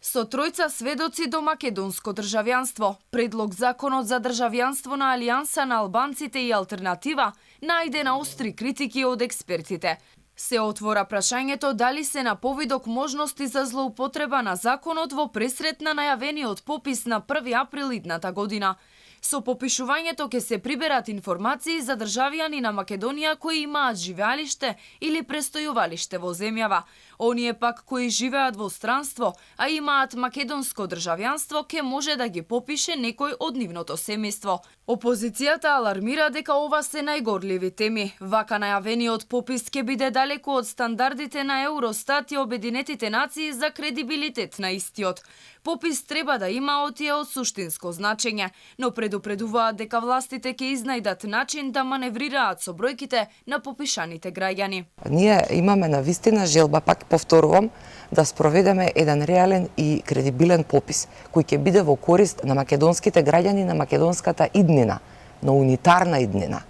Со тројца сведоци до македонско државјанство, предлог законот за државјанство на Алијанса на албанците и алтернатива најде на остри критики од експертите. Се отвора прашањето дали се на повидок можности за злоупотреба на законот во пресрет на најавениот попис на 1 април идната година. Со попишувањето ќе се приберат информации за државјани на Македонија кои имаат живеалиште или престојувалиште во земјава. Оние пак кои живеат во странство, а имаат македонско државјанство, ќе може да ги попише некој од нивното семејство. Опозицијата алармира дека ова се најгорливи теми. Вака најавениот попис ќе биде далеку од стандардите на Евростат и Обединетите нации за кредибилитет на истиот. Попис треба да има отие од суштинско значење, но предупредуваат дека властите ќе изнајдат начин да маневрираат со бројките на попишаните граѓани. Ние имаме навистина желба, пак повторувам, да спроведеме еден реален и кредибилен попис, кој ќе биде во корист на македонските граѓани, на македонската иднина, на унитарна иднина.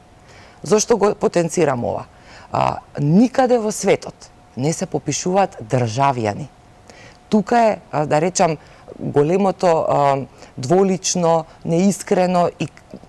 Зошто го потенцирам ова? Никаде во светот не се попишуваат државјани. Тука е, да речам, големото дволично, неискрено и,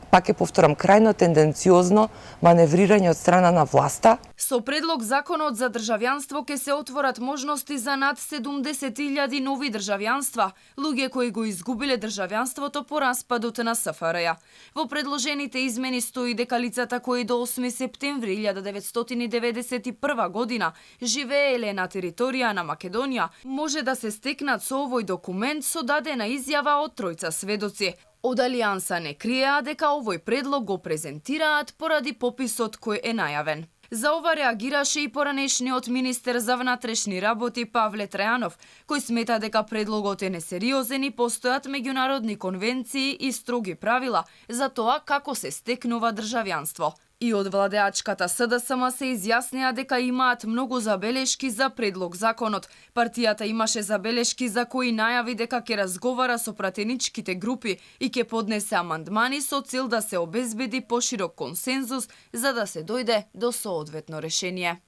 пак ќе повторам, крајно тенденциозно маневрирање од страна на власта. Со предлог законот за државјанство ќе се отворат можности за над 70.000 нови државјанства, луѓе кои го изгубиле државјанството по распадот на СФРЈ. Во предложените измени стои дека лицата кои до 8 септември 1991 година живееле на територија на Македонија може да се стекнат со овој документ со дадена изјава од тројца сведоци. Од Алијанса не криеа дека овој предлог го презентираат поради пописот кој е најавен. За ова реагираше и поранешниот министер за внатрешни работи Павле Трајанов, кој смета дека предлогот е несериозен и постојат меѓународни конвенции и строги правила за тоа како се стекнува државјанство. И од владеачката СДСМ се изјаснија дека имаат многу забелешки за предлог законот. Партијата имаше забелешки за кои најави дека ќе разговара со пратеничките групи и ќе поднесе амандмани со цел да се обезбеди поширок консензус за да се дојде до соодветно решение.